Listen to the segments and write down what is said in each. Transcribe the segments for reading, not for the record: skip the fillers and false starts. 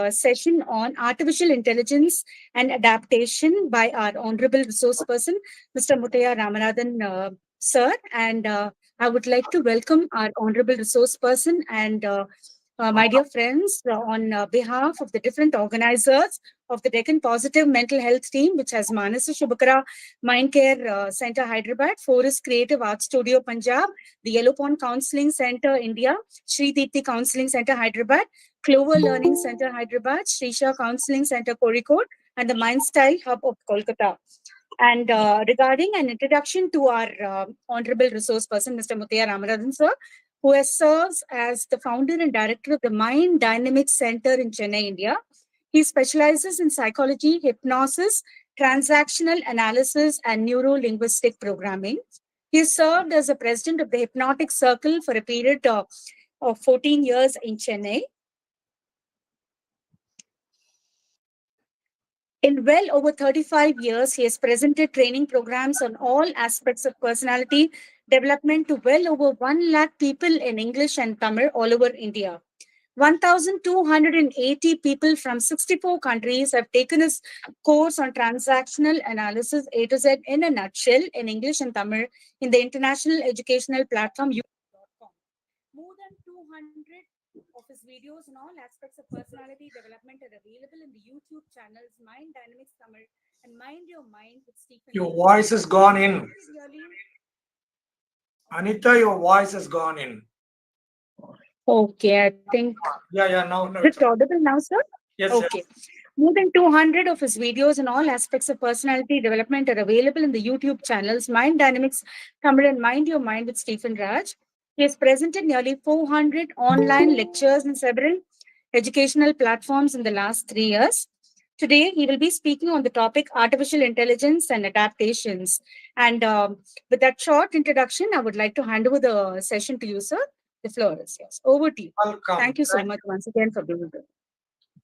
session on artificial intelligence and adaptation by our honorable resource person, Mr. Mutaya Ramanathan, sir. And I would like to welcome our honorable resource person and my dear friends on behalf of the different organizers of the Deccan Positive Mental Health Team, which has Manasa Shubhakara Mind Care Center, Hyderabad, Forest Creative Art Studio, Punjab, the Yellow Pond Counseling Center, India, Sri Deepthi Counseling Center, Hyderabad, Clover Learning Center, Hyderabad, Srisha Counseling Center, Kozhikode, and the Mindstyle Hub of Kolkata. And regarding an introduction to our honorable resource person, Mr. Mutaya Ramanathan, sir, who has serves as the founder and director of the Mind Dynamics Center in Chennai, India. He specializes in psychology, hypnosis, transactional analysis, and neuro-linguistic programming. He served as the president of the Hypnotic Circle for a period of 14 years in Chennai. In well over 35 years, he has presented training programs on all aspects of personality development to well over 1 lakh people in English and Tamil all over India. 1,280 people from 64 countries have taken his course on transactional analysis A to Z in a nutshell in English and Tamil in the international educational platform YouTube.com. More than 200 of his videos on all aspects of personality development are available in the YouTube channels Mind Dynamics Tamil and Mind Your Mind with Stephen. Your voice has gone in. Anita, your voice has gone in. Okay, I think. Yeah, now. Is it audible now, sir? Yes. Okay. Yes. More than 200 of his videos on all aspects of personality development are available in the YouTube channels Mind Dynamics Tamil and Mind Your Mind with Stephen Raj. He has presented nearly 400 online lectures in several educational platforms in the last 3 years. Today, he will be speaking on the topic artificial intelligence and adaptations. And with that short introduction, I would like to hand over the session to you, sir. The floor is yours. Over to you. Welcome. Thank you so much once again for being here.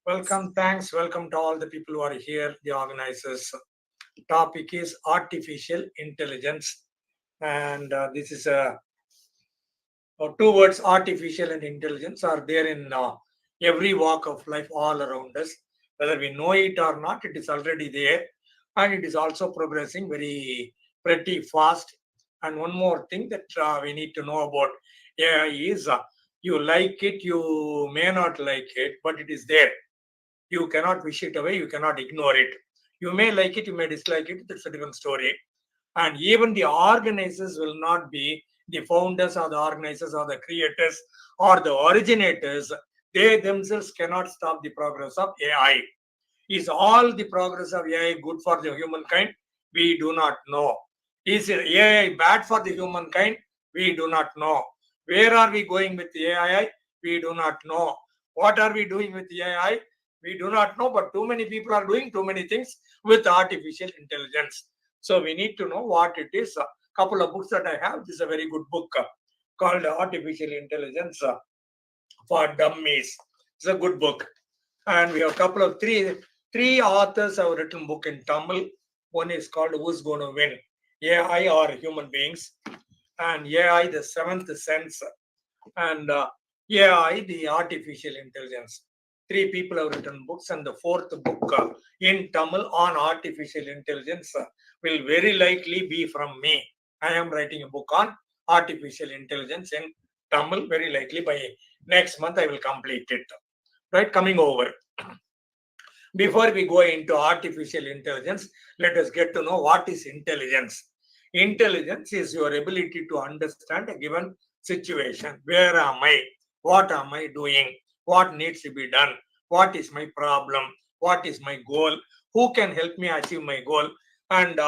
Welcome. Thanks. Welcome to all the people who are here, the organizers. Topic is artificial intelligence. And this is two words, artificial and intelligence, are there in every walk of life all around us. Whether we know it or not, it is already there. And it is also progressing very pretty fast. And one more thing that we need to know about AI is you like it, you may not like it, but it is there. You cannot wish it away, you cannot ignore it. You may like it, you may dislike it, that's a different story. And even the organizers will not be the founders or the organizers or the creators or the originators. They themselves cannot stop the progress of AI. Is all the progress of AI good for the humankind? We do not know. Is AI bad for the humankind? We do not know. Where are we going with the AI? We do not know. What are we doing with the AI? We do not know, but too many people are doing too many things with artificial intelligence. So we need to know what it is. A couple of books that I have. This is a very good book called Artificial Intelligence for Dummies. It's a good book. And we have a couple of three authors have written book in Tamil. One is called Who's Gonna Win? AI or Human Beings. And AI, the Seventh Sense. And AI, the Artificial Intelligence. 3 people have written books, and the 4th book in Tamil on artificial intelligence will very likely be from me. I am writing a book on artificial intelligence in Tamil. Very likely by next month I will complete it. Right, coming over. Before we go into artificial intelligence, let us get to know what is intelligence. Intelligence is your ability to understand a given situation. Where am I? What am I doing? What needs to be done? What is my problem? What is my goal? Who can help me achieve my goal? And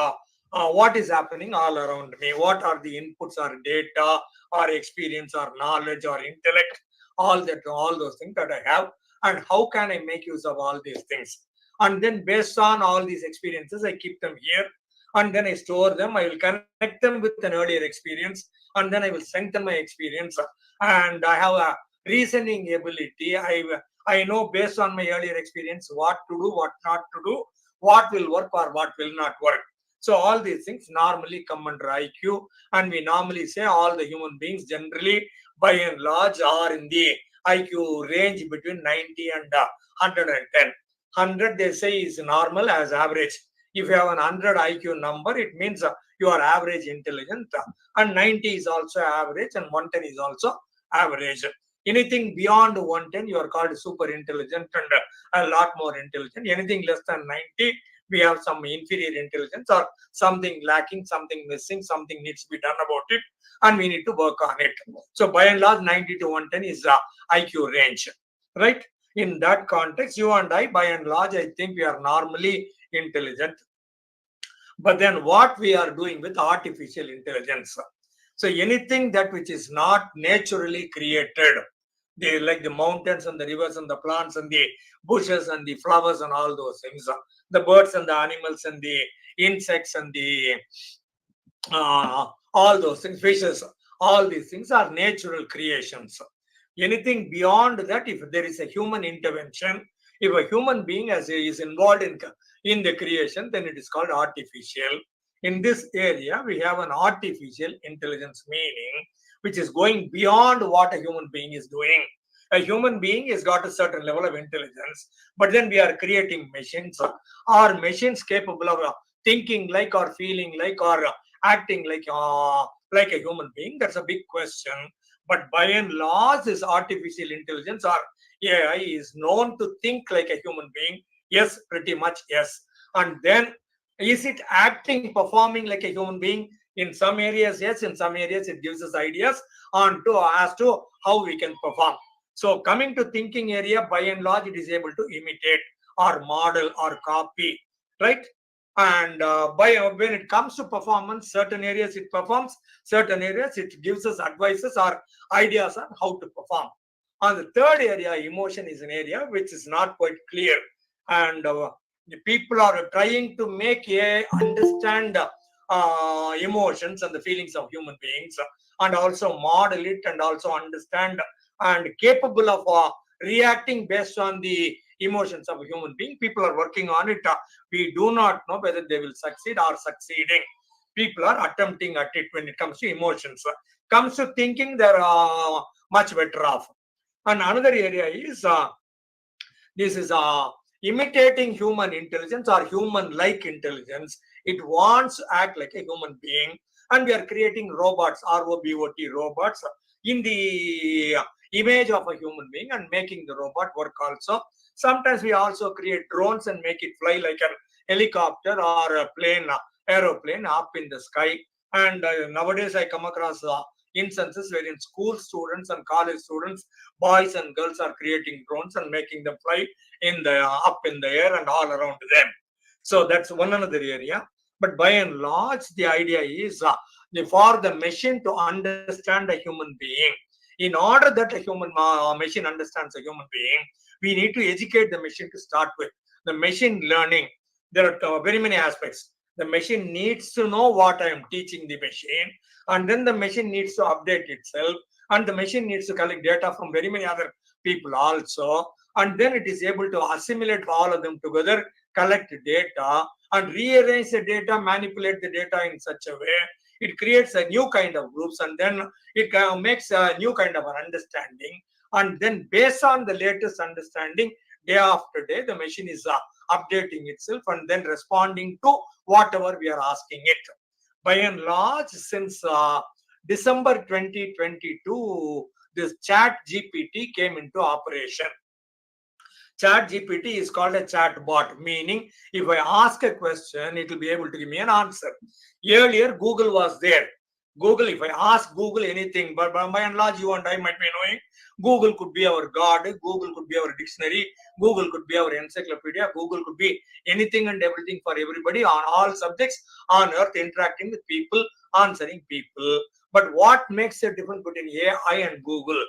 what is happening all around me? What are the inputs or data or experience or knowledge or intellect? All those things that I have. And how can I make use of all these things? And then based on all these experiences, I keep them here. And then I store them. I will connect them with an earlier experience. And then I will strengthen my experience. And I have a reasoning ability. I know based on my earlier experience what to do, what not to do, what will work or what will not work. So all these things normally come under IQ, and we normally say all the human beings generally by and large are in the IQ range between 90 and 110. 100 they say is normal as average. If you have an 100 IQ number, it means you are average intelligent, and 90 is also average, and 110 is also average. Anything beyond 110, you are called super intelligent and a lot more intelligent. Anything less than 90, we have some inferior intelligence or something lacking, something missing, something needs to be done about it, and we need to work on it. So by and large, 90 to 110 is the IQ range, right? In that context, you and I, by and large, I think we are normally intelligent. But then what we are doing with artificial intelligence? So anything that which is not naturally created, like the mountains and the rivers and the plants and the bushes and the flowers and all those things, the birds and the animals and the insects and the all those things, fishes, all these things are natural creations. Anything beyond that, if there is a human intervention, if a human being is involved in the creation, then it is called artificial. In this area, we have an artificial intelligence, meaning which is going beyond what a human being is doing. A human being has got a certain level of intelligence, but then we are creating machines. Are machines capable of thinking like, or feeling like, or acting like a human being? That's a big question. But by and large, this artificial intelligence or AI is known to think like a human being. Yes, pretty much yes. And then is it acting, performing like a human being? In some areas, yes. In some areas, it gives us ideas on to as to how we can perform. So coming to thinking area, by and large, it is able to imitate or model or copy, right? And when it comes to performance, certain areas it performs, certain areas it gives us advices or ideas on how to perform. On the third area, emotion is an area which is not quite clear, and the people are trying to make AI understand emotions and the feelings of human beings, and also model it and also understand and capable of reacting based on the emotions of a human being. People are working on it. We do not know whether they will succeed or succeeding. People are attempting at it when it comes to emotions. Comes to thinking, they're much better off. And another area is this is imitating human intelligence or human-like intelligence. It wants to act like a human being, and we are creating robots, robot robots, in the image of a human being and making the robot work also. Sometimes we also create drones and make it fly like a helicopter or a plane, aeroplane up in the sky. And nowadays I come across instances wherein school students and college students, boys and girls, are creating drones and making them fly in the up in the air and all around them. So that's one another area. But by and large, the idea is for the machine to understand a human being. In order that a human machine understands a human being, we need to educate the machine to start with. The machine learning, there are very many aspects. The machine needs to know what I am teaching the machine, and then the machine needs to update itself, and the machine needs to collect data from very many other people also, and then it is able to assimilate all of them together, collect data, and rearrange the data, manipulate the data in such a way. It creates a new kind of groups, and then it makes a new kind of an understanding. And then based on the latest understanding, day after day, the machine is updating itself and then responding to whatever we are asking it. By and large, since December 2022, this chat GPT came into operation. Chat GPT is called a chat bot, meaning if I ask a question, it will be able to give me an answer. Earlier, Google was there. Google, if I ask Google anything, but by and large, you and I might be knowing, Google could be our God, Google could be our dictionary, Google could be our encyclopedia, Google could be anything and everything for everybody on all subjects on earth, interacting with people, answering people. But what makes a difference between AI and Google?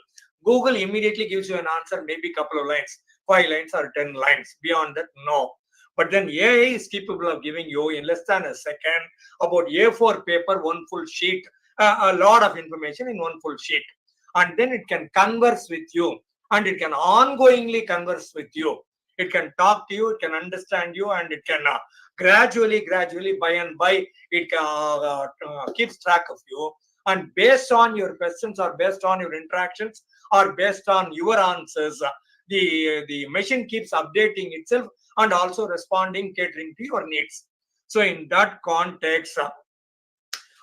Google immediately gives you an answer, maybe a couple of lines, 5 lines or 10 lines. Beyond that, no. But then AI is capable of giving you in less than a second about A4 paper, one full sheet, a lot of information in one full sheet. And then it can converse with you, and it can ongoingly converse with you. It can talk to you, it can understand you, and it can gradually, by and by, it keeps track of you. And based on your questions or based on your interactions or based on your answers, the machine keeps updating itself and also responding, catering to your needs. So in that context,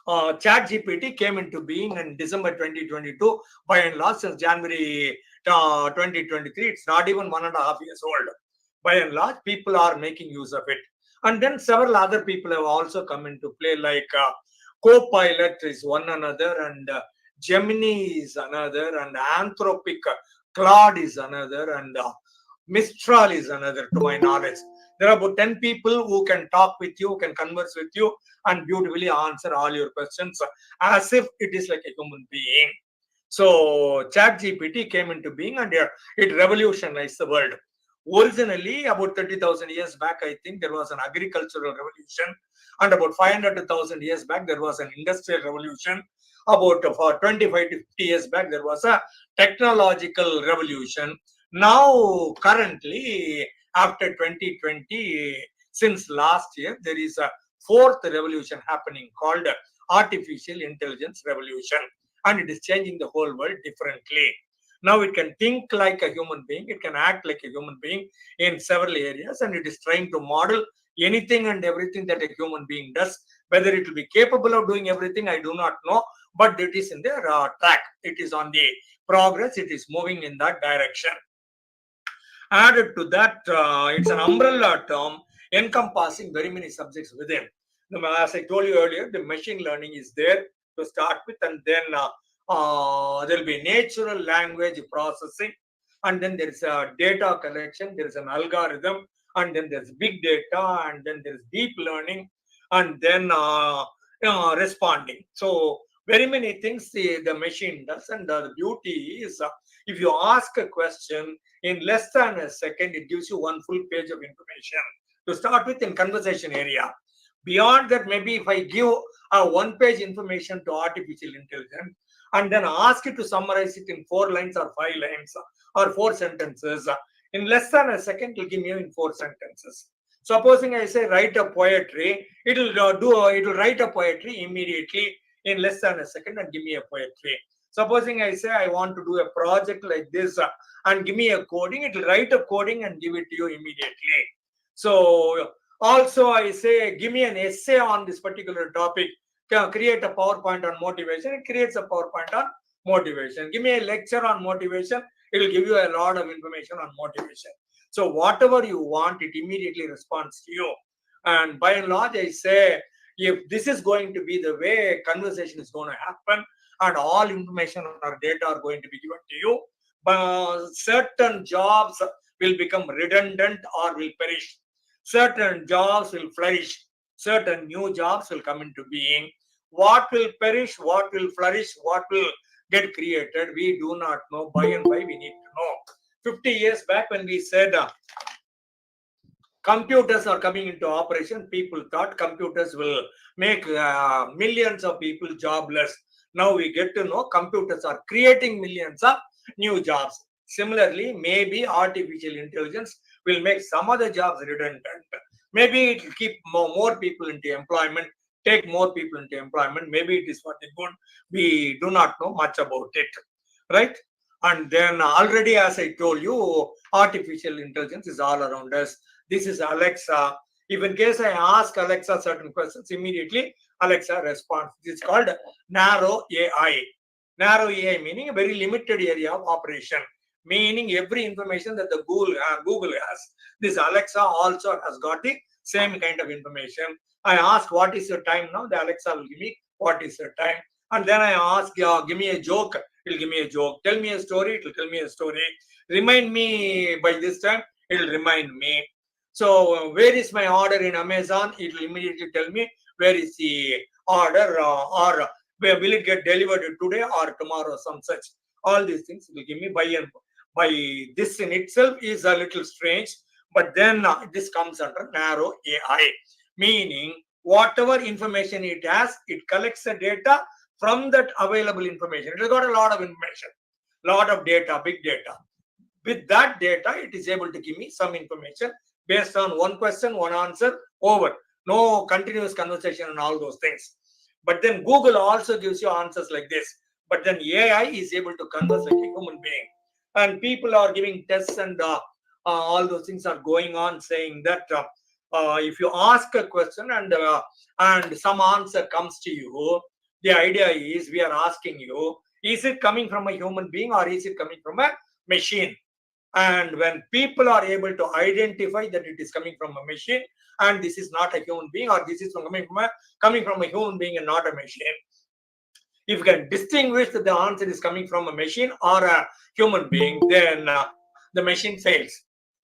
ChatGPT came into being in December 2022. By and large, since January 2023, it's not even 1.5 years old. By and large, people are making use of it. And then several other people have also come into play, like Copilot is one another, and Gemini is another, and Anthropic Claude is another, and Mistral is another, to my knowledge. There are about 10 people who can talk with you, can converse with you, and beautifully answer all your questions as if it is like a human being. So ChatGPT came into being and it revolutionized the world. Originally, about 30,000 years back, I think there was an agricultural revolution, and about 500 to 1,000 years back, there was an industrial revolution. About for 25 to 50 years back, there was a technological revolution. Now, currently, after 2020, since last year, there is a fourth revolution happening called artificial intelligence revolution, and it is changing the whole world differently. Now it can think like a human being, it can act like a human being in several areas, and it is trying to model anything and everything that a human being does. Whether it will be capable of doing everything, I do not know, but it is in their track. It is on the progress, it is moving in that direction. Added to that, it's an umbrella term encompassing very many subjects within. As I told you earlier, the machine learning is there to start with, and then there will be natural language processing, and then there is a data collection, there is an algorithm, and then there's big data, and then there's deep learning, and then responding. So very many things the machine does, and the beauty is if you ask a question in less than a second, it gives you one full page of information to start with in conversation area. Beyond that, maybe if I give a one-page information to artificial intelligence and then ask it to summarize it in 4 lines or 5 lines or 4 sentences, in less than a second, it will give me in 4 sentences. Supposing I say write a poetry, it will write a poetry immediately in less than a second and give me a poetry. Supposing I say I want to do a project like this and give me a coding, it will write a coding and give it to you immediately. So also I say give me an essay on this particular topic, create a PowerPoint on motivation, it creates a PowerPoint on motivation. Give me a lecture on motivation, it will give you a lot of information on motivation. So whatever you want, it immediately responds to you. And by and large, I say if this is going to be the way conversation is going to happen, and all information or data are going to be given to you, certain jobs will become redundant or will perish. Certain jobs will flourish. Certain new jobs will come into being. What will perish, what will flourish, what will get created, we do not know. By and by, we need to know. 50 years back, when we said computers are coming into operation, people thought computers will make millions of people jobless. Now we get to know computers are creating millions of new jobs. Similarly, maybe artificial intelligence will make some other jobs redundant. Maybe it will keep more people into employment, take more people into employment. Maybe it is for the good. We do not know much about it, right? And then already, as I told you, artificial intelligence is all around us. This is Alexa. If in case I ask Alexa certain questions, immediately Alexa responds. It's called narrow AI. Narrow AI meaning a very limited area of operation, meaning every information that the Google has, this Alexa also has got the same kind of information. I ask what is your time now, the Alexa will give me what is your time. And then I ask, give me a joke, it will give me a joke. Tell me a story, it will tell me a story. Remind me by this time, it will remind me. So where is my order in Amazon? It will immediately tell me where is the order or where will it get delivered today or tomorrow, some such. All these things will give me by this in itself is a little strange, but then this comes under narrow AI, meaning whatever information it has, it collects the data from that available information. It has got a lot of information, lot of data, big data. With that data, it is able to give me some information based on one question, one answer, over. No continuous conversation and all those things. But then Google also gives you answers like this. but then AI is able to converse like a human being. And people are giving tests and all those things are going on, saying that if you ask a question and some answer comes to you, the idea is we are asking you, is it coming from a human being or is it coming from a machine? And when people are able to identify that it is coming from a machine and this is not a human being, or this is coming from a human being and not a machine, if you can distinguish that the answer is coming from a machine or a human being, then the machine fails.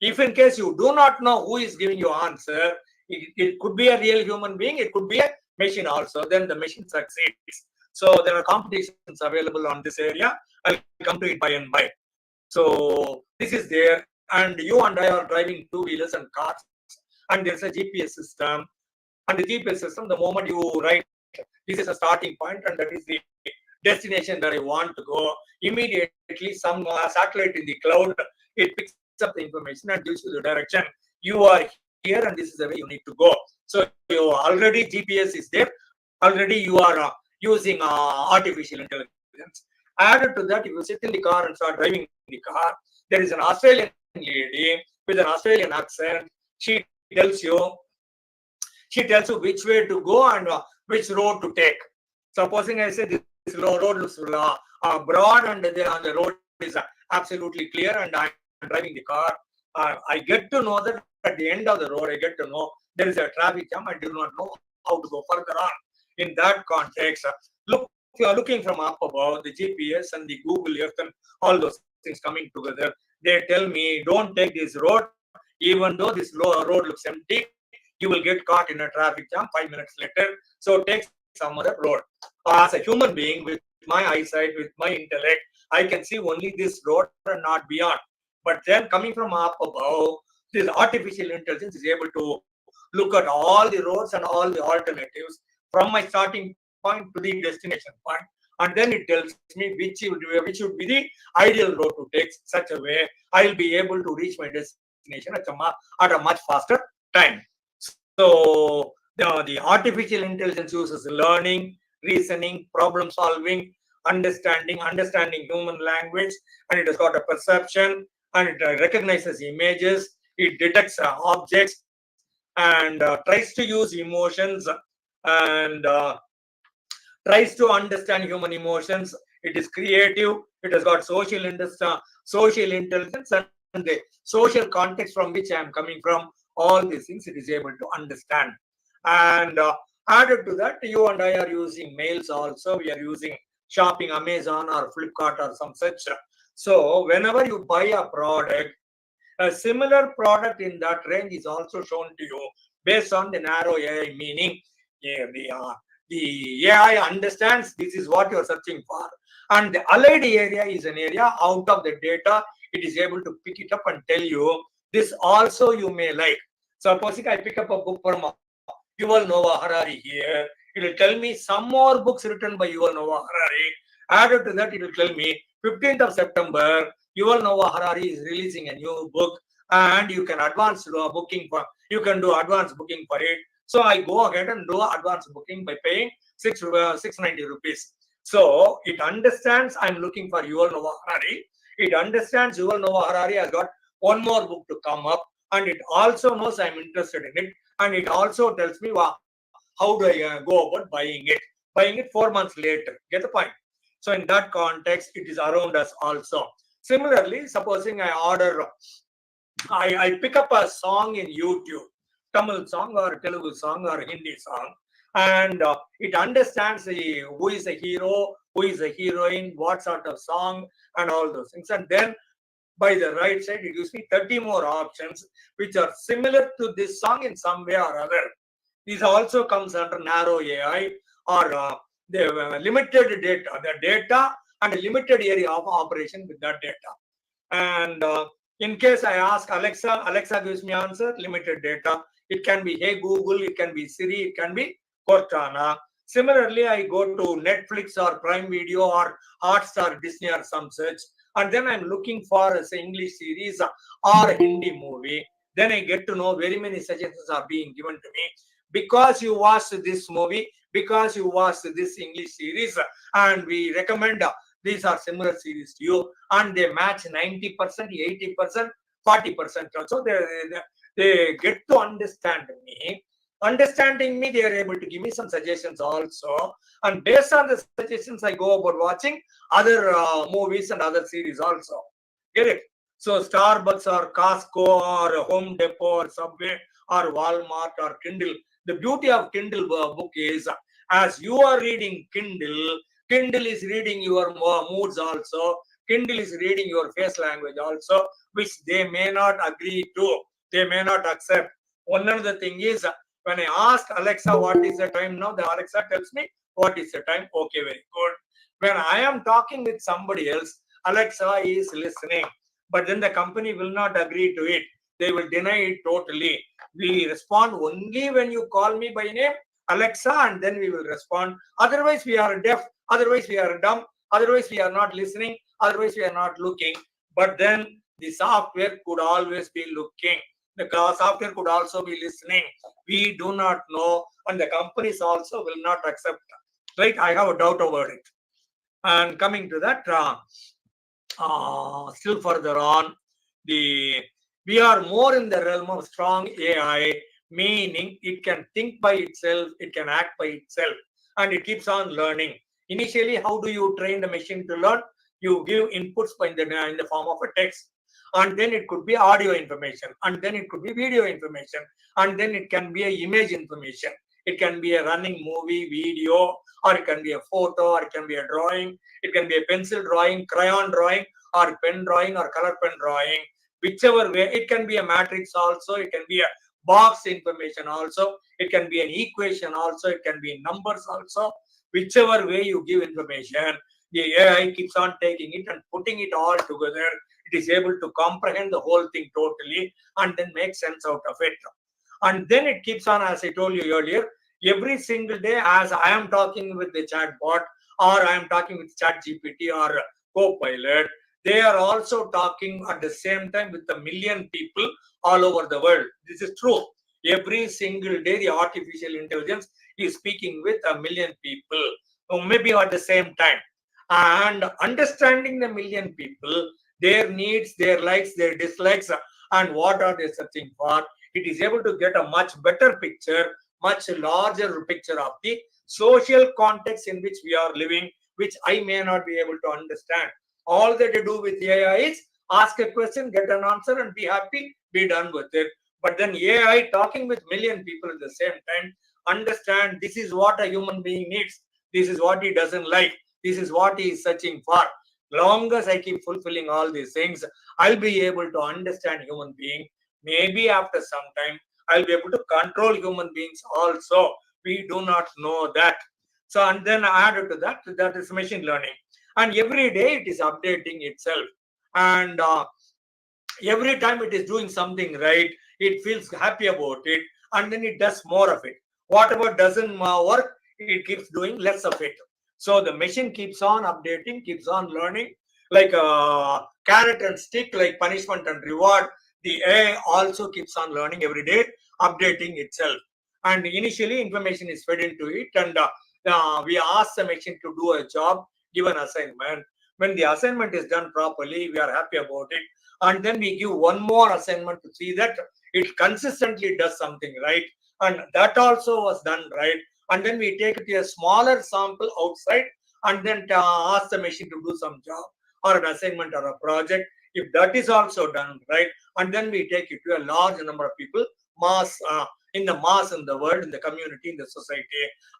If in case you do not know who is giving you answer, it could be a real human being, it could be a machine also, then the machine succeeds. So there are competitions available on this area. I'll come to it by and by. So this is there, and you and I are driving two-wheelers and cars, and there's a GPS system. And the GPS system, the moment you write, this is a starting point, and that is the destination that I want to go, immediately some satellite in the cloud, it picks up the information and gives you the direction. You are here, and this is the way you need to go. So you already GPS is there. Already you are using artificial intelligence. Added to that, if you sit in the car and start driving the car, there is an Australian lady with an Australian accent. She tells you which way to go and which road to take. Supposing I say this road looks broad and the road is absolutely clear and I'm driving the car, I get to know that at the end of the road, I get to know there is a traffic jam. I do not know how to go further on. In that context, you're looking from up above, the GPS and the Google Earth and all those things coming together. They tell me, don't take this road, even though this road looks empty, you will get caught in a traffic jam 5 minutes later. So take some other road. As a human being, with my eyesight, with my intellect, I can see only this road and not beyond. But then coming from up above, this artificial intelligence is able to look at all the roads and all the alternatives from my starting point to the destination point, and then it tells me which would be the ideal road to take. Such a way I'll be able to reach my destination at a much faster time. So the artificial intelligence uses learning, reasoning, problem solving, understanding human language, and it has got a perception, and it recognizes images, it detects objects, and tries to use emotions, and tries to understand human emotions. It is creative. It has got social intelligence, and the social context from which I am coming from. All these things it is able to understand. And added to that, you and I are using mails also. We are using shopping, Amazon or Flipkart or some such. So whenever you buy a product, a similar product in that range is also shown to you based on the narrow AI, meaning yeah, the AI understands this is what you are searching for. And the allied area is an area out of the data. It is able to pick it up and tell you this also you may like. Supposing I pick up a book from Yuval Noah Harari here, it will tell me some more books written by Yuval Noah Harari. Added to that, it will tell me 15th of September, Yuval Noah Harari is releasing a new book, and you can you can do advance booking for it. So I go ahead and do advance booking by paying 690 rupees. So it understands I'm looking for Yuval Noah Harari. It understands Yuval Noah Harari has got one more book to come up, and it also knows I'm interested in it, and it also tells me how do I go about buying it 4 months later. Get the point? So in that context, it is around us also. Similarly, supposing I pick up a song in YouTube, Tamil song or Telugu song or Hindi song, and it understands who is the hero, who is the heroine, what sort of song, and all those things. And then by the right side, it gives me 30 more options which are similar to this song in some way or other. This also comes under narrow AI, or the limited data, the data and a limited area of operation with that data. And in case I ask Alexa, Alexa gives me answer, limited data. It can be Hey Google, it can be Siri, it can be Cortana. Similarly, I go to Netflix or Prime Video or Hotstar, Disney or some such, and then I'm looking for a English series or a Hindi movie. Then I get to know very many suggestions are being given to me. Because you watched this movie, because you watched this English series and we recommend these are similar series to you, and they match 90%, 80%, 40% also. They get to understand me. Understanding me, they are able to give me some suggestions also. And based on the suggestions, I go about watching other movies and other series also. Get it? So Starbucks or Costco or Home Depot or Subway or Walmart or Kindle. The beauty of Kindle book is, as you are reading Kindle, Kindle is reading your moods also. Kindle is reading your face language also, which they may not agree to. They may not accept. One other thing is, when I ask Alexa what is the time now, the Alexa tells me what is the time. Okay, very good. When I am talking with somebody else, Alexa is listening, but then the company will not agree to it. They will deny it totally. We respond only when you call me by name, Alexa, and then we will respond. Otherwise, we are deaf. Otherwise, we are dumb. Otherwise, we are not listening. Otherwise, we are not looking. But then the software could always be looking. The software could also be listening. We do not know, and the companies also will not accept. Right? I have a doubt about it. And coming to that, still further on, the we are more in the realm of strong AI, meaning it can think by itself, it can act by itself, and it keeps on learning. Initially, how do you train the machine to learn? You give inputs in the form of a text, and then it could be audio information, and then it could be video information, and then it can be a image information. It can be a running movie, video, or it can be a photo, or it can be a drawing. It can be a pencil drawing, crayon drawing, or pen drawing, or color pen drawing. Whichever way, it can be a matrix also. It can be a box information also. It can be an equation also. It can be numbers also. Whichever way you give information, the AI keeps on taking it and putting it all together. It is able to comprehend the whole thing totally and then make sense out of it. And then it keeps on, as I told you earlier, every single day, as I am talking with the chatbot or I am talking with chat GPT or Copilot, they are also talking at the same time with a million people all over the world. This is true. Every single day, the artificial intelligence is speaking with a million people, or maybe at the same time. And understanding the million people, their needs, their likes, their dislikes, and what are they searching for, it is able to get a much better picture, much larger picture of the social context in which we are living, which I may not be able to understand. All that you do with AI is ask a question, get an answer, and be happy, be done with it. But then AI talking with million people at the same time, understand this is what a human being needs. This is what he doesn't like. This is what he is searching for. Long as I keep fulfilling all these things, I'll be able to understand human being. Maybe after some time, I'll be able to control human beings also. We do not know that. So, and then added to that, that is machine learning. And every day it is updating itself. And every time it is doing something right, it feels happy about it, and then it does more of it. Whatever doesn't work, it keeps doing less of it. So the machine keeps on updating, keeps on learning, like a carrot and stick, like punishment and reward. The AI also keeps on learning every day, updating itself. And initially information is fed into it, and we ask the machine to do a job, give an assignment. When the assignment is done properly, we are happy about it, and then we give one more assignment to see that it consistently does something right, and that also was done right. And then we take it to a smaller sample outside, and then ask the machine to do some job or an assignment or a project. If that is also done right, and then we take it to a large number of people, mass in the world, in the community, in the society,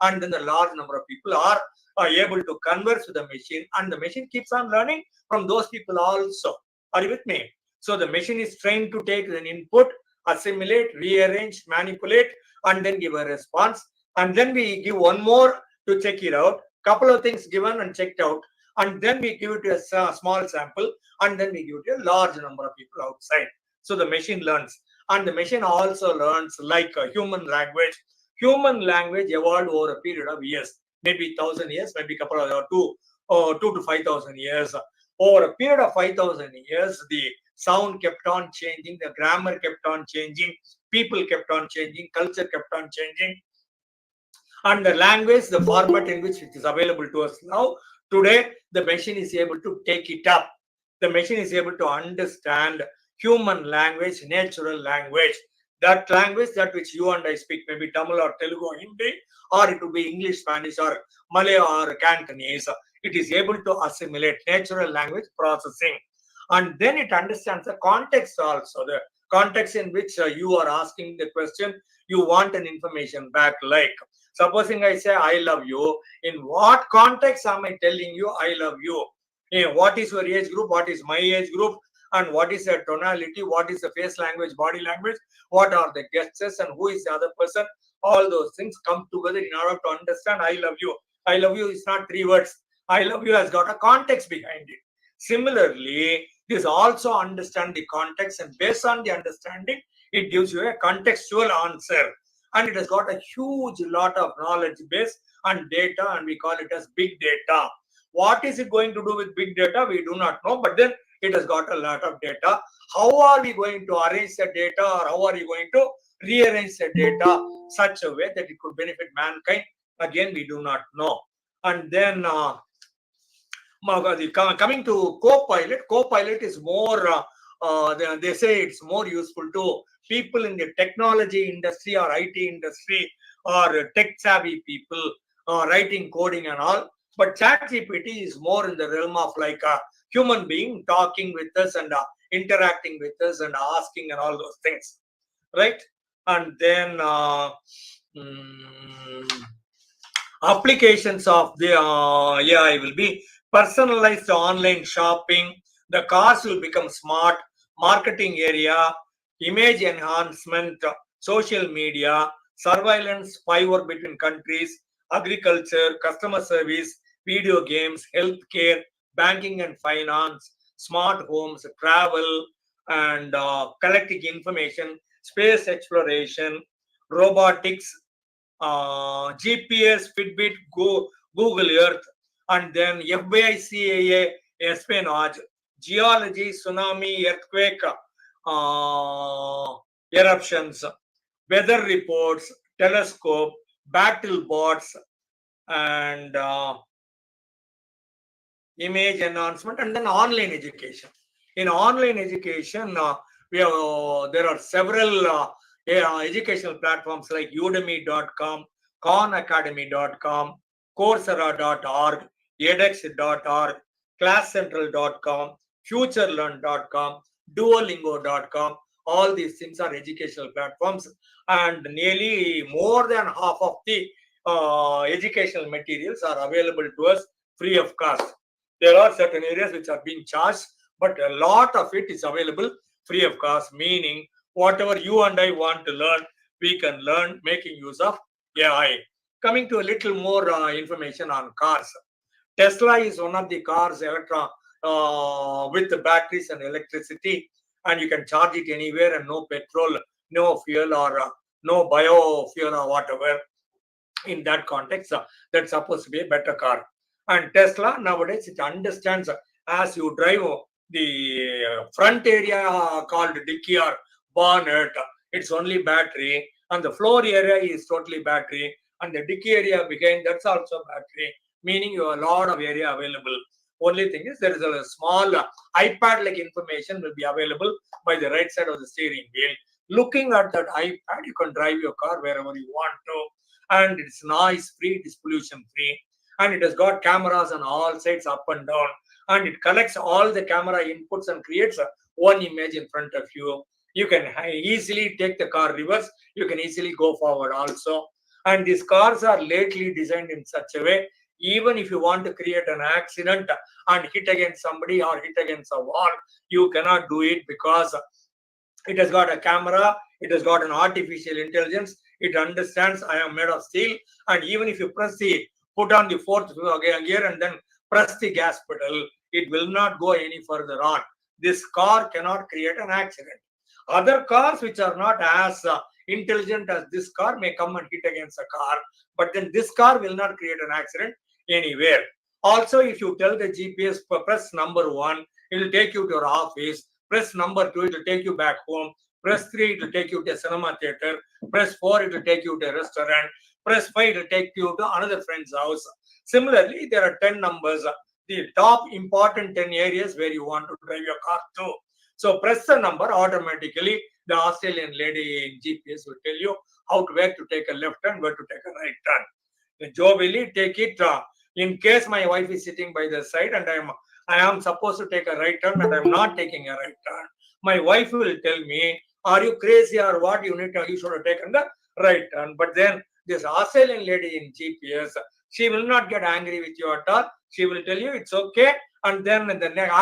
and then the large number of people are able to converse with the machine, and the machine keeps on learning from those people also. Are you with me? So the machine is trained to take an input, assimilate, rearrange, manipulate, and then give a response. And then we give one more to check it out. Couple of things given and checked out. And then we give it to a small sample, and then we give it to a large number of people outside. So the machine learns. And the machine also learns like a human language. Human language evolved over a period of years, maybe 1,000 years, maybe couple of 2 to 5,000 years. Over a period of 5,000 years, the sound kept on changing, the grammar kept on changing, people kept on changing, culture kept on changing. And the language, the format in which it is available to us now, today, the machine is able to take it up. The machine is able to understand human language, natural language. That language, that which you and I speak, maybe Tamil or Telugu or Hindi, or it would be English, Spanish, or Malay or Cantonese. It is able to assimilate natural language processing. And then it understands the context also, the context in which you are asking the question, you want an information back. Like, supposing I say, I love you, in what context am I telling you I love you? What is your age group? What is my age group? And what is the tonality? What is the face language, body language? What are the gestures? And who is the other person? All those things come together in order to understand I love you. I love you is not 3 words. I love you has got a context behind it. Similarly, this also understand the context, and based on the understanding, it gives you a contextual answer. And it has got a huge lot of knowledge base and data, and we call it as big data. What is it going to do with big data? We do not know, but then it has got a lot of data. How are we going to arrange the data, or how are you going to rearrange the data such a way that it could benefit mankind? Again, we do not know. And then coming to Copilot is more, they say it's more useful to people in the technology industry or IT industry or tech savvy people writing coding and all. But ChatGPT is more in the realm of like a human being talking with us and interacting with us and asking and all those things, right? And then applications of the AI will be personalized online shopping. The cars will become smart, marketing area, image enhancement, social media, surveillance, spyware between countries, agriculture, customer service, video games, healthcare, banking and finance, smart homes, travel, and collecting information, space exploration, robotics, GPS, Fitbit, Google Earth, and then FBI, CAA, espionage, geology, tsunami, earthquake, eruptions, weather reports, telescope, battle bots, and image enhancement, and then online education. In online education, there are several educational platforms like udemy.com, khanacademy.com, coursera.org, edx.org, classcentral.com, futurelearn.com, duolingo.com. All these things are educational platforms, and nearly more than half of the educational materials are available to us free of cost. There are certain areas which are being charged, but a lot of it is available free of cost, meaning whatever you and I want to learn, we can learn making use of AI. Coming to a little more information on cars. Tesla is one of the cars with the batteries and electricity, and you can charge it anywhere, and no petrol, no fuel, or no biofuel or whatever. In that context, that's supposed to be a better car. And Tesla nowadays, it understands as you drive the front area called dicky or bonnet, it's only battery, and the floor area is totally battery, and the dicky area behind, that's also battery, meaning you have a lot of area available. Only thing is there is a small iPad like information will be available by the right side of the steering wheel. Looking at that iPad, you can drive your car wherever you want to, and it's noise free, it is pollution free, and it has got cameras on all sides up and down, and it collects all the camera inputs and creates one image in front of you. You can easily take the car reverse, you can easily go forward also. And these cars are lately designed in such a way, even if you want to create an accident and hit against somebody or hit against a wall, you cannot do it, because it has got a camera, it has got an artificial intelligence, it understands I am made of steel, and even if you put on the fourth gear and then press the gas pedal, it will not go any further on. This car cannot create an accident. Other cars which are not as intelligent as this car may come and hit against a car, but then this car will not create an accident anywhere. Also, if you tell the GPS, press number 1, it will take you to your office. Press number 2, it will take you back home. Press 3, it will take you to a cinema theater. Press 4, it will take you to a restaurant. Press 5 to take you to another friend's house. Similarly, there are 10 numbers, the top important 10 areas where you want to drive your car to. So press the number, automatically the Australian lady in GPS will tell you how to, where to take a left turn, where to take a right turn. The jovially take it. In case my wife is sitting by the side and I am supposed to take a right turn and I'm not taking a right turn, my wife will tell me, "Are you crazy or what? You should have taken the right turn." But then this Australian lady in GPS, she will not get angry with you at all. She will tell you it's okay, and then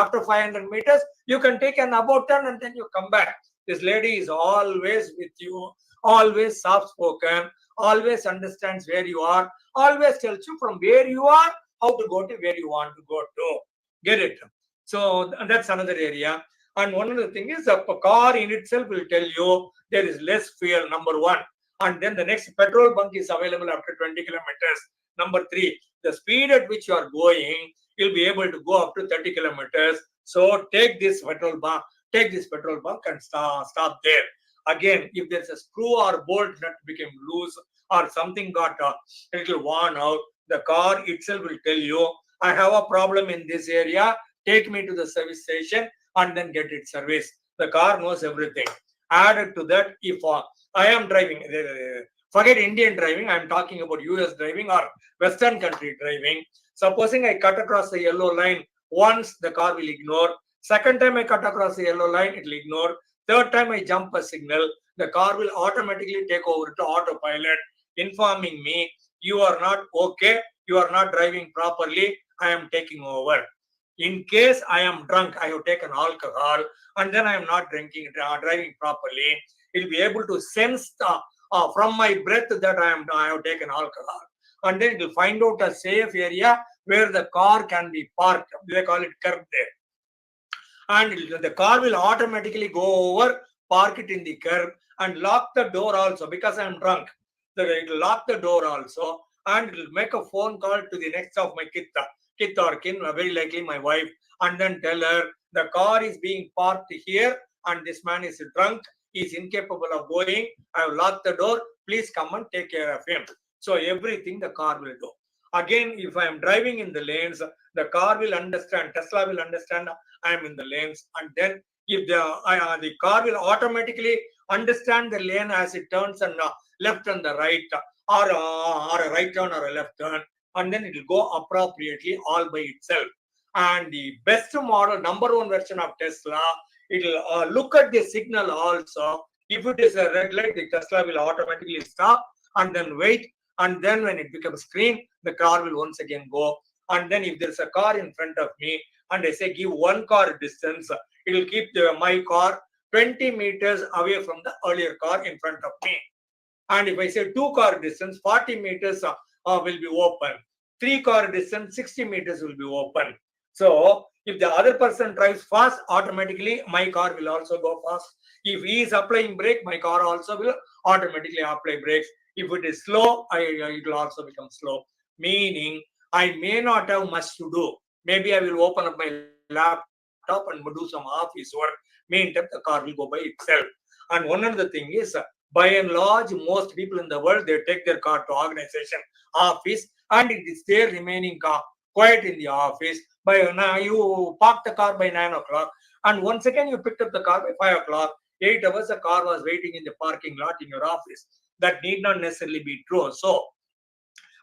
after 500 meters you can take an about turn and then you come back. This lady is always with you, always soft spoken, always understands where you are, always tells you from where you are how to go to where you want to go to. Get it? So that's another area. And one other thing is a car in itself will tell you there is less fuel, number one. And then the next petrol bunk is available after 20 kilometers. Number three, the speed at which you are going, you'll be able to go up to 30 kilometers. So take this petrol bunk and stop there. Again, if there's a screw or bolt that became loose or something got a little worn out, the car itself will tell you, I have a problem in this area, take me to the service station and then get it serviced. The car knows everything. Added to that, if I am driving, forget Indian driving, I am talking about US driving or Western country driving. Supposing I cut across the yellow line once, the car will ignore. Second time I cut across the yellow line, it will ignore. Third time I jump a signal, the car will automatically take over to autopilot, informing me, you are not okay, you are not driving properly, I am taking over. In case I am drunk, I have taken alcohol, and then I am not driving properly, it will be able to sense from my breath that I have taken alcohol. And then it will find out a safe area where the car can be parked. They call it curb there. And the car will automatically go over, park it in the curb, and lock the door also because I am drunk. It will lock the door also, and it will make a phone call to the next of my kith or kin, very likely my wife, and then tell her the car is being parked here, and this man is drunk, he is incapable of going. I have locked the door. Please come and take care of him. So everything the car will do. Again, if I am driving in the lanes, the car will understand. Tesla will understand I am in the lanes, and then if the car will automatically understand the lane as it turns and left and the right, or a right turn or a left turn, and then it will go appropriately all by itself. And the best model, number one version of Tesla, it will look at the signal also. If it is a red light, the Tesla will automatically stop and then wait. And then when it becomes green, the car will once again go. And then if there's a car in front of me and I say give 1 car distance, it will keep my car 20 meters away from the earlier car in front of me. And if I say 2 car distance, 40 meters will be open. 3 car distance, 60 meters will be open. So if the other person drives fast, automatically my car will also go fast. If he is applying brake, my car also will automatically apply brakes. If it is slow, it will also become slow. Meaning, I may not have much to do. Maybe I will open up my laptop and do some office work. Meantime, the car will go by itself. And one other thing is, by and large, most people in the world, they take their car to organization, office, and it is there remaining quiet in the office. By now, you park the car by 9 o'clock, and once again you picked up the car by 5 o'clock. 8 hours, the car was waiting in the parking lot in your office. That need not necessarily be true. So,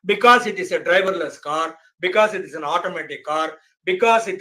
because it is a driverless car, because it is an automatic car, because it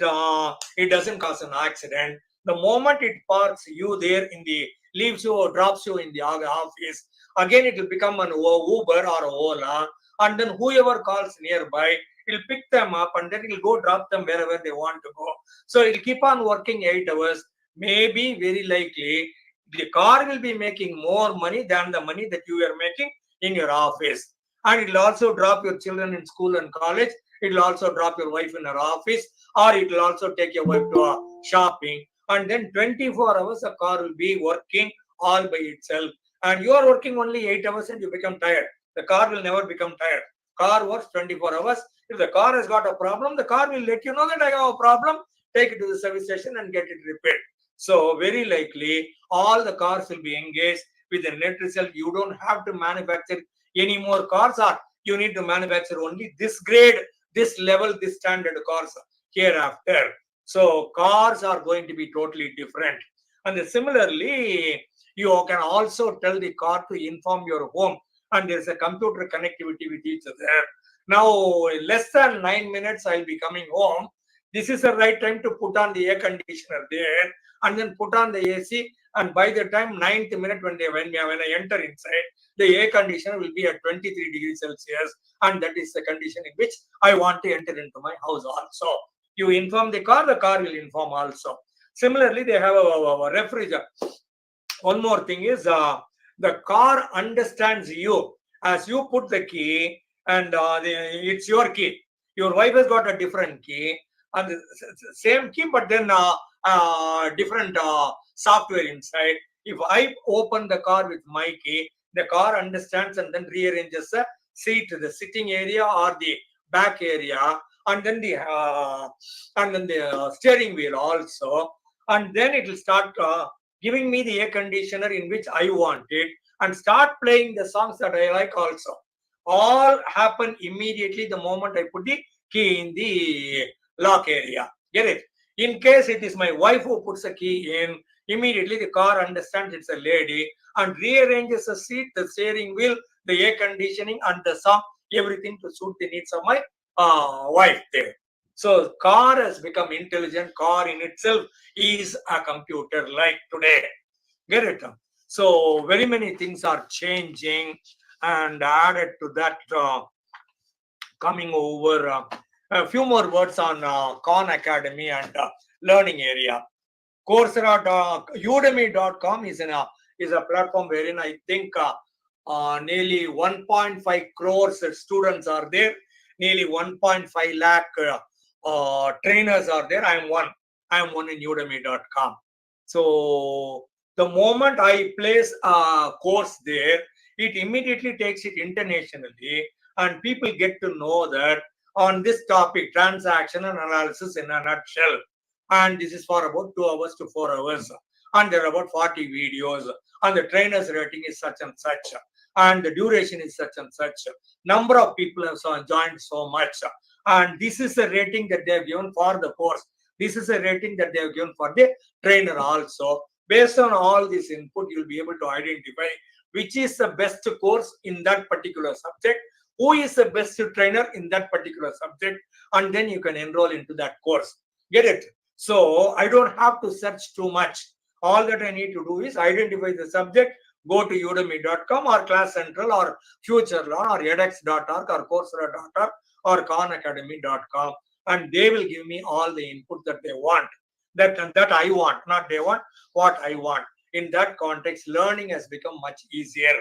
doesn't cause an accident, the moment it parks you there in the leaves you or drops you in the office, again it will become an Uber or Ola, and then whoever calls nearby, it'll pick them up and then it'll go drop them wherever they want to go. So it'll keep on working 8 hours. Maybe very likely the car will be making more money than the money that you are making in your office. And it will also drop your children in school and college. It will also drop your wife in her office, or it will also take your wife to shopping. And then 24 hours, the car will be working all by itself. And you are working only 8 hours and you become tired. The car will never become tired. Car works 24 hours. If the car has got a problem, the car will let you know that I have a problem. Take it to the service station and get it repaired. So very likely, all the cars will be engaged with the net result. You don't have to manufacture any more cars, or you need to manufacture only this grade, this level, this standard cars hereafter. So cars are going to be totally different. And similarly, you can also tell the car to inform your home, and there's a computer connectivity with each other. Now, less than 9 minutes, I'll be coming home. This is the right time to put on the air conditioner there, and then put on the AC. And by the time 9th minute, when I enter inside, the air conditioner will be at 23 degrees Celsius, and that is the condition in which I want to enter into my house also. You inform the car will inform also. Similarly, they have a refrigerator. One more thing is the car understands you as you put the key, and it's your key. Your wife has got a different key, and the same key, but then different software inside. If I open the car with my key, the car understands and then rearranges the seat, the sitting area or the back area, and then the steering wheel also, and then it will start giving me the air conditioner in which I want it, and start playing the songs that I like also. All happen immediately the moment I put the key in the lock area. Get it? In case it is my wife who puts a key in, immediately the car understands it's a lady and rearranges the seat, the steering wheel, the air conditioning, and the song, everything to suit the needs of my wife there. So car has become intelligent. Car in itself is a computer like today. Get it? So very many things are changing, and added to that, coming over a few more words on Khan Academy and learning area. Coursera, Udemy.com is a platform wherein I think nearly 1.5 crores students are there. Nearly 1.5 lakh trainers are there. I am one in Udemy.com. So the moment I place a course there, it immediately takes it internationally, and people get to know that on this topic, transaction and analysis in a nutshell. And this is for about 2 hours to 4 hours. And there are about 40 videos. And the trainer's rating is such and such. And the duration is such and such. Number of people have joined so much. And this is the rating that they have given for the course. This is a rating that they have given for the trainer also. Based on all this input, you'll be able to identify which is the best course in that particular subject, who is the best trainer in that particular subject, and then you can enroll into that course. Get it? So I don't have to search too much. All that I need to do is identify the subject, go to udemy.com or Class Central or FutureLearn or edX.org or Coursera.org or khanacademy.com, and they will give me all the input that they want, that I want, not they want, what I want. In that context, learning has become much easier.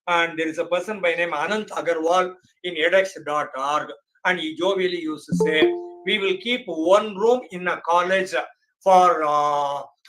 And there is a person by name Anant Agarwal in edX.org, and he jovially used to say, we will keep one room in a college for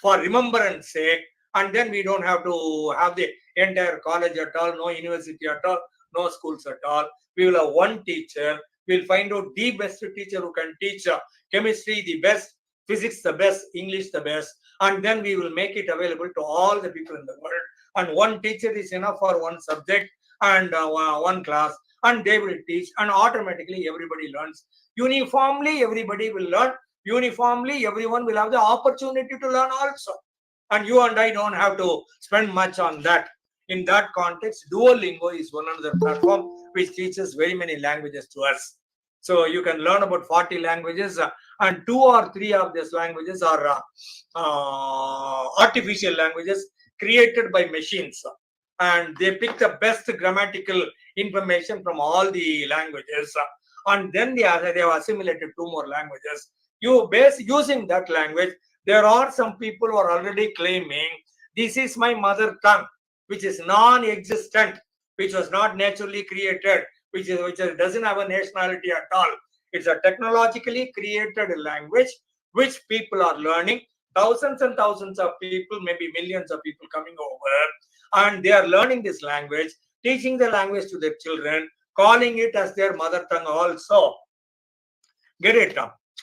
remembrance sake, and then we don't have to have the entire college at all, no university at all, no schools at all. We will have one teacher. We'll find out the best teacher who can teach chemistry the best, physics the best, English the best, and then we will make it available to all the people in the world. And one teacher is enough for one subject and one class, and they will teach, and automatically everybody learns. Uniformly, everybody will learn. Uniformly, everyone will have the opportunity to learn also. And you and I don't have to spend much on that. In that context, Duolingo is one other platform which teaches very many languages to us. So you can learn about 40 languages, and 2 or 3 of these languages are artificial languages created by machines. And they pick the best grammatical information from all the languages. And then they have assimilated 2 more languages. Using that language, there are some people who are already claiming this is my mother tongue, which is non-existent, which was not naturally created, which doesn't have a nationality at all. It's a technologically created language which people are learning. Thousands and thousands of people, maybe millions of people coming over, and they are learning this language, teaching the language to their children, calling it as their mother tongue also. Get it?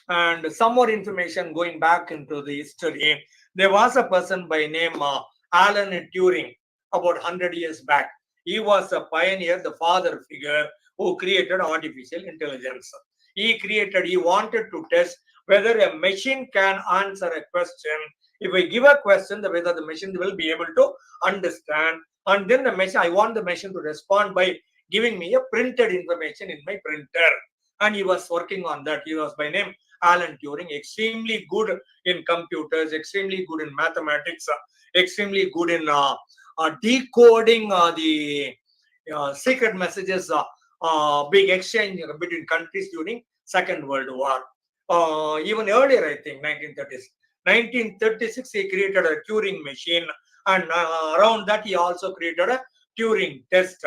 And some more information going back into the history. There was a person by name Alan Turing about 100 years back. He was a pioneer, the father figure who created artificial intelligence. He wanted to test whether a machine can answer a question. If I give a question, whether the machine will be able to understand, and then the machine, I want the machine to respond by giving me a printed information in my printer. And he was working on that. He was by name Alan Turing, extremely good in computers, extremely good in mathematics, extremely good in decoding the secret messages being exchanged between countries during Second World War. Even earlier, I think 1930s. 1936, he created a Turing machine, and around that, he also created a Turing test.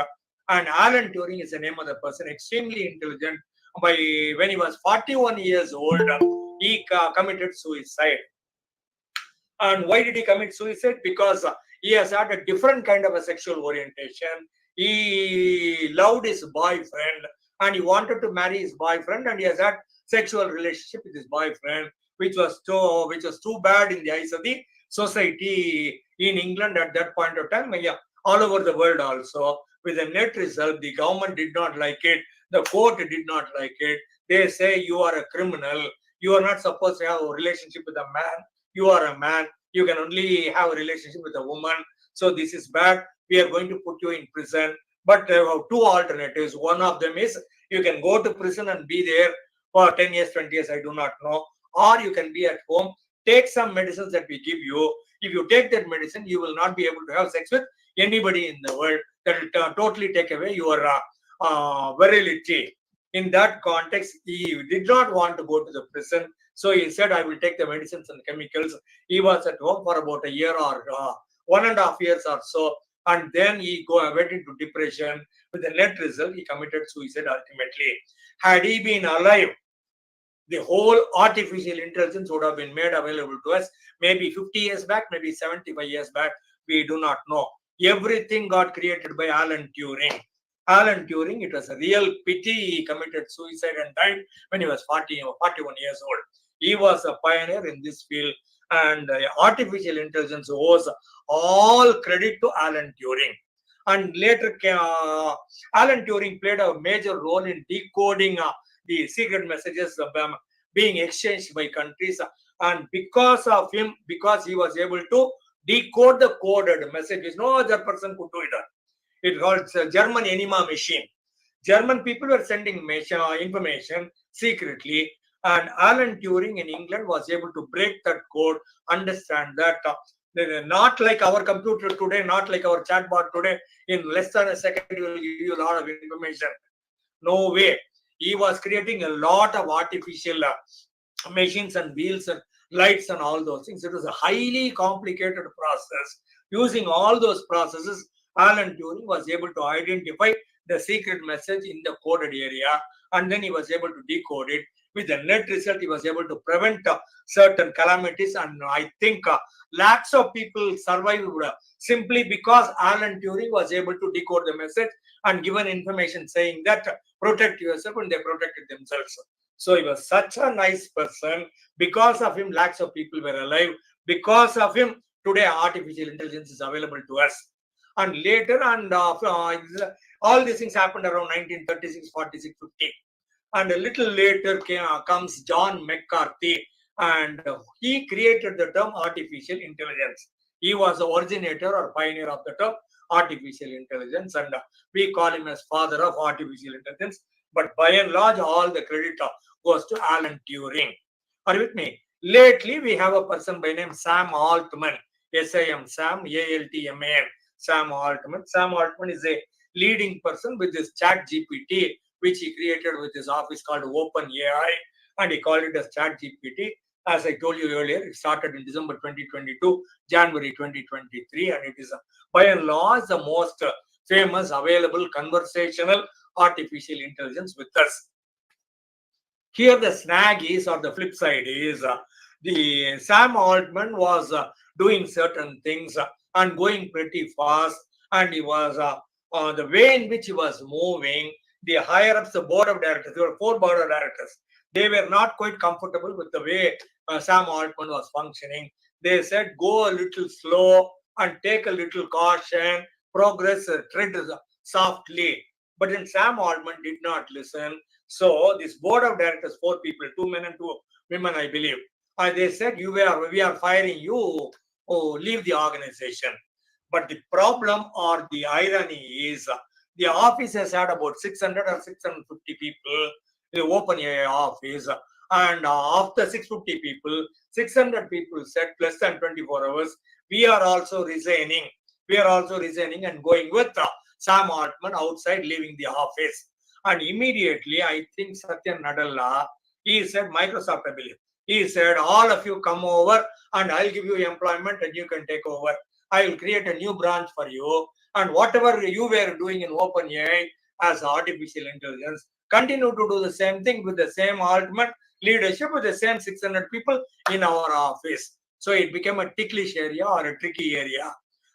And Alan Turing is the name of the person, extremely intelligent. By when he was 41 years old, he committed suicide. And why did he commit suicide? Because he has had a different kind of a sexual orientation. He loved his boyfriend and he wanted to marry his boyfriend, and he has had sexual relationship with his boyfriend, which was too bad in the eyes of the society in England at that point of time. Yeah, all over the world also. With the net result, the government did not like it. The court did not like it. They say you are a criminal. You are not supposed to have a relationship with a man. You are a man. You can only have a relationship with a woman. So this is bad. We are going to put you in prison. But there are two alternatives. One of them is you can go to prison and be there for 10 years, 20 years, I do not know. Or you can be at home, take some medicines that we give you. If you take that medicine, you will not be able to have sex with anybody in the world. That will totally take away your virility. In that context, he did not want to go to the prison. So he said, I will take the medicines and chemicals. He was at home for about a year or 1.5 years or so. And then he went into depression. With the net result, he committed suicide ultimately. Had he been alive, the whole artificial intelligence would have been made available to us maybe 50 years back, maybe 75 years back. We do not know. Everything got created by Alan Turing. Alan Turing, it was a real pity he committed suicide and died when he was 40 or 41 years old. He was a pioneer in this field, and artificial intelligence owes all credit to Alan Turing. And later, Alan Turing played a major role in decoding the secret messages being exchanged by countries. And because of him, because he was able to decode the coded messages, no other person could do it. It was a German enigma machine. German people were sending information secretly, and Alan Turing in England was able to break that code, understand that. Not like our computer today, not like our chatbot today. In less than a second, he will give you a lot of information. No way. He was creating a lot of artificial machines and wheels and lights and all those things. It was a highly complicated process. Using all those processes, Alan Turing was able to identify the secret message in the coded area, and then he was able to decode it. With the net result, he was able to prevent certain calamities, and I think lakhs of people survived simply because Alan Turing was able to decode the message and given information saying that protect yourself, and they protected themselves. So he was such a nice person. Because of him, lakhs of people were alive. Because of him, today artificial intelligence is available to us. And later, and all these things happened around 1936, 46, 50. And a little later comes John McCarthy, and he created the term artificial intelligence. He was the originator or pioneer of the term artificial intelligence, and we call him as father of artificial intelligence. But by and large, all the credit goes to Alan Turing. Are you with me? Lately, we have a person by name Sam Altman. SIM, Sam, ALTMAN. Sam Altman. Sam Altman is a leading person with this chat GPT, which he created with his office called OpenAI, and he called it as chat GPT. As I told you earlier, it started in December 2022, January 2023, and it is by and large the most famous available conversational artificial intelligence with us. Here the snag is, or the flip side is, the Sam Altman was doing certain things and going pretty fast, and he was the way in which he was moving. The higher ups, the board of directors, there were 4 board of directors. They were not quite comfortable with the way Sam Altman was functioning. They said, go a little slow and take a little caution, progress tread softly. But then Sam Altman did not listen. So this board of directors, 4 people, 2 men and 2 women, I believe, they said, we are firing you. Oh, leave the organization. But the problem or the irony is the office has had about 600 or 650 people in the OpenAI office. And of the 650 people, 600 people said less than 24 hours, we are also resigning. We are also resigning and going with Sam Altman outside, leaving the office. And immediately, I think Satya Nadella, he said, Microsoft, I believe, he said, all of you come over and I'll give you employment and you can take over. I will create a new branch for you. And whatever you were doing in OpenAI as artificial intelligence, continue to do the same thing with the same Altman leadership, with the same 600 people in our office. So it became a ticklish area or a tricky area.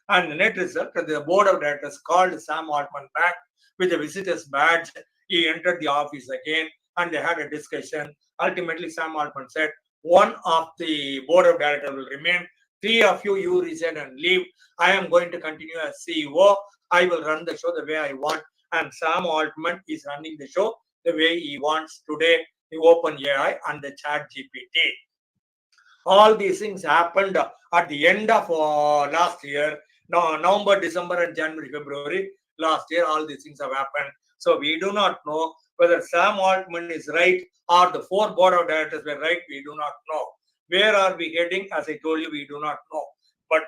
And the net result, the board of directors called Sam Altman back with a visitor's badge. He entered the office again and they had a discussion. Ultimately, Sam Altman said, one of the board of directors will remain. 3 of you resign and leave. I am going to continue as CEO. I will run the show the way I want. And Sam Altman is running the show the way he wants today, the OpenAI and the Chat GPT. All these things happened at the end of last year. No, November, December, and January, February last year, all these things have happened. So we do not know whether Sam Altman is right or the 4 board of directors were right. We do not know. Where are we heading? As I told you, we do not know. But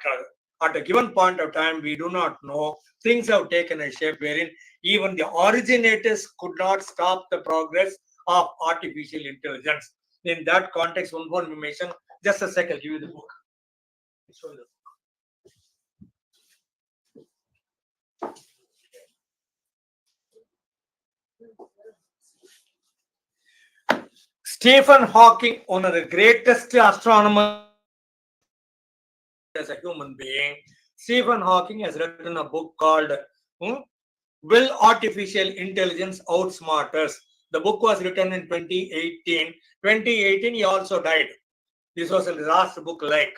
at a given point of time, we do not know. Things have taken a shape wherein even the originators could not stop the progress of artificial intelligence. In that context, one more information. Just a second, give you the book. Show you the book. Stephen Hawking, one of the greatest astronomers as a human being, Stephen Hawking has written a book called Will Artificial Intelligence Outsmart Us? The book was written in 2018. 2018, he also died. This was the last book like.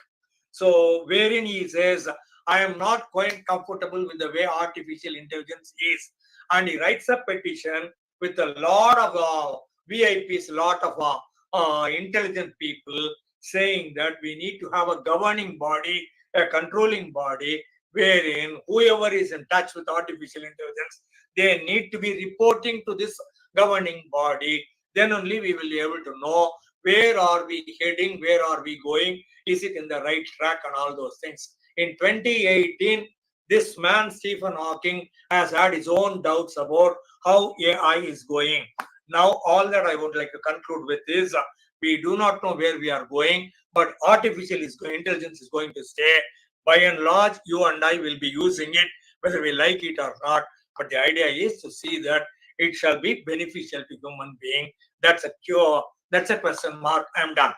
So, wherein he says, I am not quite comfortable with the way artificial intelligence is. And he writes a petition with a lot of VIPs, a lot of intelligent people saying that we need to have a governing body, a controlling body, wherein whoever is in touch with artificial intelligence, they need to be reporting to this governing body. Then only we will be able to know where are we heading, where are we going, is it in the right track, and all those things. In 2018, this man, Stephen Hawking, has had his own doubts about how AI is going. Now, all that I would like to conclude with is we do not know where we are going, but artificial intelligence is going to stay. By and large, you and I will be using it, whether we like it or not. But the idea is to see that it shall be beneficial to human being. That's a cure. That's a question mark. I'm done.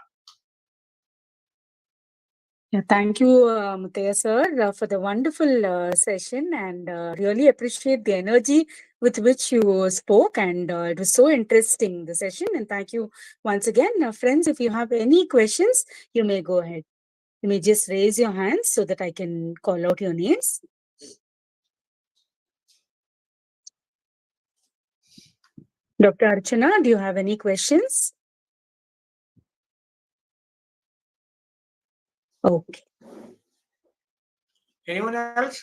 Yeah, thank you, Mutaya sir, for the wonderful session, and really appreciate the energy with which you spoke, and it was so interesting, the session, and thank you once again. Friends, if you have any questions, you may go ahead. You may just raise your hands so that I can call out your names. Dr. Archana, do you have any questions? Okay. Anyone else?